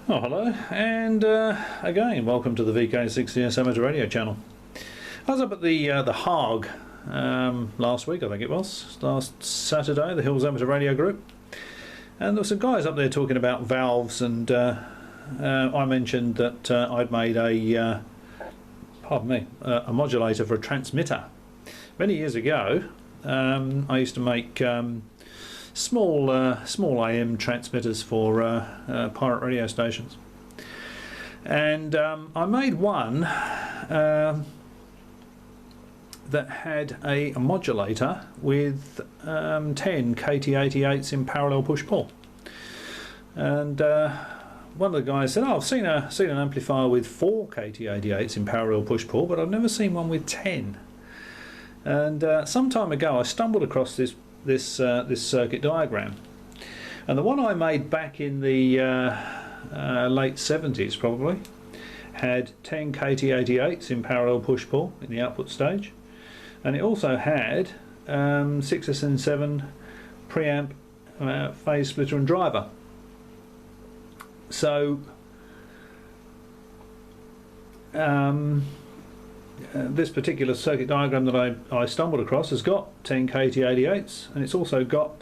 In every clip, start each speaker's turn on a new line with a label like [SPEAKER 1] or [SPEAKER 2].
[SPEAKER 1] Oh, hello, and again, welcome to the VK60S Amateur Radio channel. I was up at the Hague last week, I think it was, last Saturday, the Hills Amateur Radio Group, and there were some guys up there talking about valves, and I mentioned that I'd made a modulator for a transmitter. Many years ago, I used to make small AM transmitters for pirate radio stations, and I made one that had a modulator with 10 KT88s in parallel push-pull, and one of the guys said, "Oh, I've seen an amplifier with 4 KT88s in parallel push-pull, but I've never seen one with 10." And some time ago I stumbled across this circuit diagram, and the one I made back in the late 70s probably had 10 KT88s in parallel push-pull in the output stage, and it also had 6SN7 preamp, phase splitter and driver. So this particular circuit diagram that I stumbled across has got 10 KT88s, and it's also got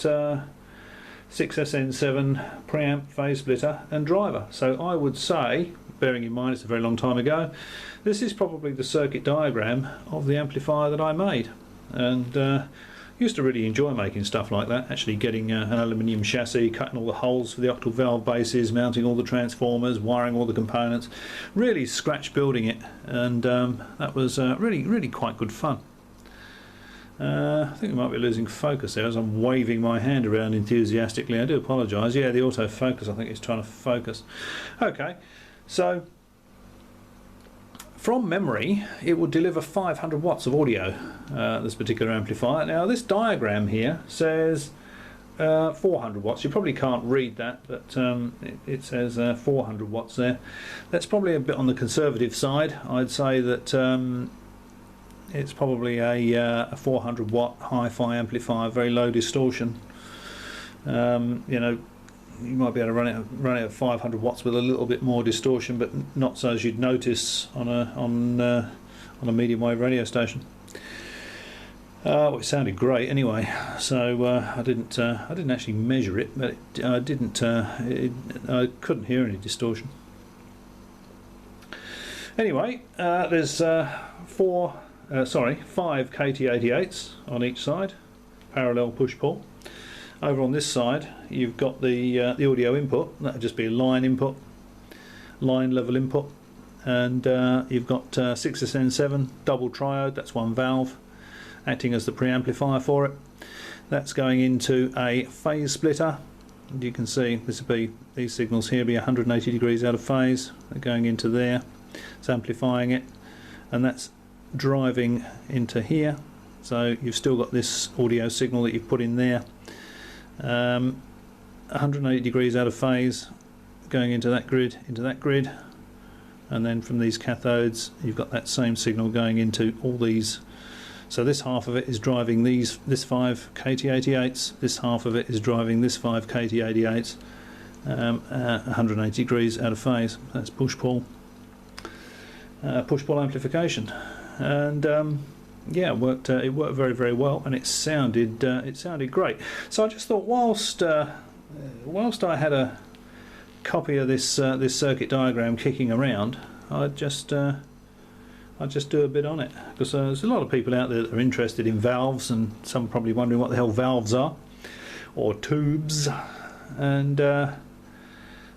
[SPEAKER 1] 6SN7 preamp, phase splitter and driver. So I would say, bearing in mind it's a very long time ago, this is probably the circuit diagram of the amplifier that I made. And used to really enjoy making stuff like that, actually getting an aluminium chassis, cutting all the holes for the octal valve bases, mounting all the transformers, wiring all the components, really scratch building it, and that was really quite good fun. I think we might be losing focus there as I'm waving my hand around enthusiastically. I do apologise. Yeah, the autofocus I think is trying to focus. Okay, so from memory it will deliver 500 watts of audio, this particular amplifier. Now this diagram here says 400 watts. You probably can't read that, but it says 400 watts there. That's probably a bit on the conservative side. I'd say that it's probably a 400 watt hi-fi amplifier, very low distortion. You know, you might be able to run it at 500 watts with a little bit more distortion, but not so as you'd notice on a medium wave radio station. Well, it sounded great anyway. So I didn't actually measure it, but I couldn't hear any distortion. Anyway, there's 5 KT88s on each side, parallel push-pull. Over on this side you've got the audio input. That would just be a line input, line level input, and you've got 6SN7 double triode. That's one valve acting as the preamplifier for it. That's going into a phase splitter, and you can see this would be, these signals here be 180 degrees out of phase. They're going into there, it's amplifying it, and that's driving into here. So you've still got this audio signal that you've put in there, 180 degrees out of phase, going into that grid, and then from these cathodes you've got that same signal going into all these. So this half of it is driving this 5 KT88s, this half of it is driving this 5 KT88s, 180 degrees out of phase. That's push-pull amplification, and yeah, it worked very well, and it sounded great. So I just thought, whilst I had a copy of this circuit diagram kicking around, I'd just do a bit on it, because there's a lot of people out there that are interested in valves, and some probably wondering what the hell valves are, or tubes, and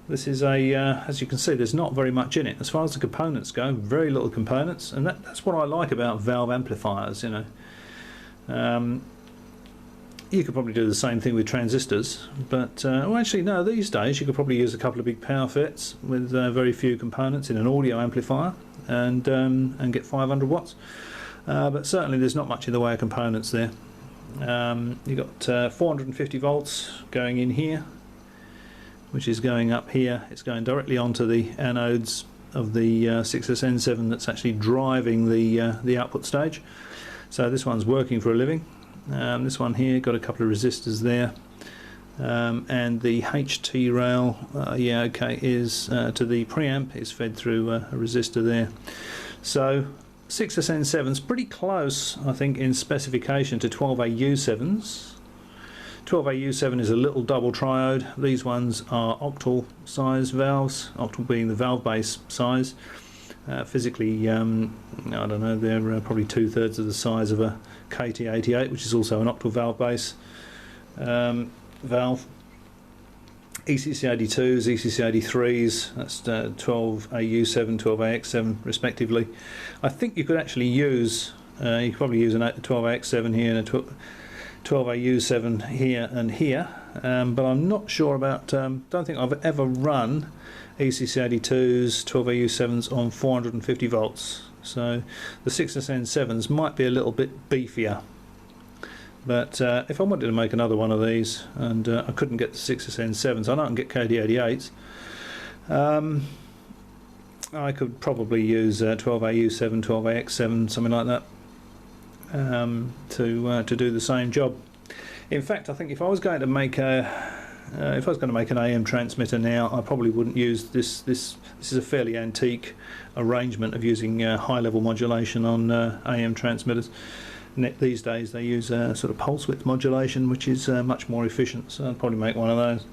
[SPEAKER 1] this is as you can see, there's not very much in it as far as the components go. Very little components, and that's what I like about valve amplifiers. You know, you could probably do the same thing with transistors, but well, actually no. These days you could probably use a couple of big power FETs with very few components in an audio amplifier, and get 500 watts. But certainly there's not much in the way of components there. You've got 450 volts going in here, which is going up here. It's going directly onto the anodes of the 6SN7 that's actually driving the output stage. So this one's working for a living. This one here got a couple of resistors there, and the HT rail, yeah, okay, is to the preamp, is fed through a resistor there. So 6SN7's pretty close, I think, in specification to 12AU7's. 12AU7 is a little double triode. These ones are octal size valves, octal being the valve base size. Physically, I don't know, they're probably 2/3 of the size of a KT88, which is also an octal valve base valve. ECC82s, ECC83s, that's 12AU7, 12AX7 respectively. I think you could actually use, you could probably use a 12AX7 here and a 12AU7 here and here, but I'm not sure about, don't think I've ever run ECC82s, 12AU7s on 450 volts, so the 6SN7s might be a little bit beefier. But if I wanted to make another one of these and I couldn't get the 6SN7s, I know I can get KD88s, I could probably use 12AU7, 12AX7, something like that, to do the same job. In fact, I think if I was going to make an AM transmitter now, I probably wouldn't use this. This is a fairly antique arrangement of using high-level modulation on AM transmitters. These days they use sort of pulse width modulation, which is much more efficient, so I'd probably make one of those.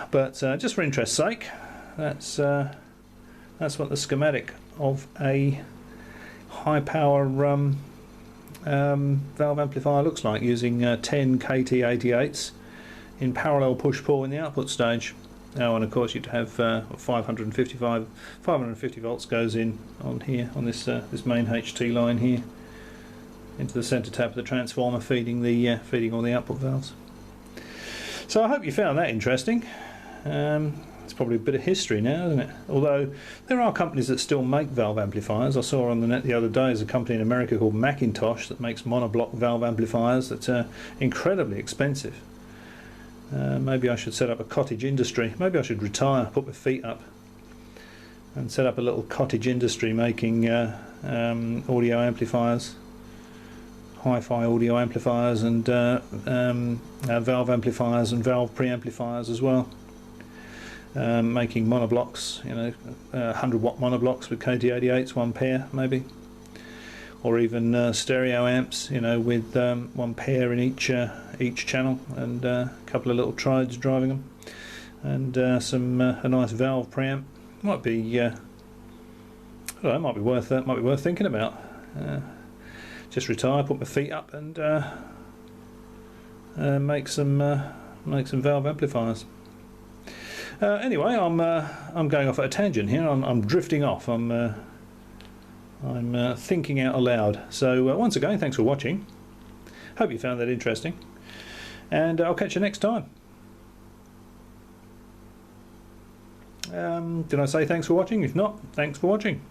[SPEAKER 1] But just for interest's sake, that's what the schematic of a high power valve amplifier looks like, using 10 KT88s in parallel push-pull in the output stage. Now, and of course you'd have 550 volts goes in on here, on this this main HT line here, into the centre tap of the transformer, feeding all the output valves. So I hope you found that interesting. It's probably a bit of history now, isn't it? Although there are companies that still make valve amplifiers. I saw on the net the other day there's a company in America called Macintosh that makes monoblock valve amplifiers that are incredibly expensive. Maybe I should set up a cottage industry. Maybe I should retire, put my feet up, and set up a little cottage industry making audio amplifiers, hi-fi audio amplifiers, and valve amplifiers and valve preamplifiers as well. Making monoblocks, you know, 100-watt monoblocks with KT88s, one pair maybe, or even stereo amps, you know, with one pair in each channel, and a couple of little triodes driving them, and a nice valve preamp. Might be, I don't know, might be worth thinking about. Just retire, put my feet up, and make some valve amplifiers. Anyway, I'm going off at a tangent here. I'm drifting off. I'm thinking out aloud. So once again, thanks for watching. Hope you found that interesting, and I'll catch you next time. Did I say thanks for watching? If not, thanks for watching.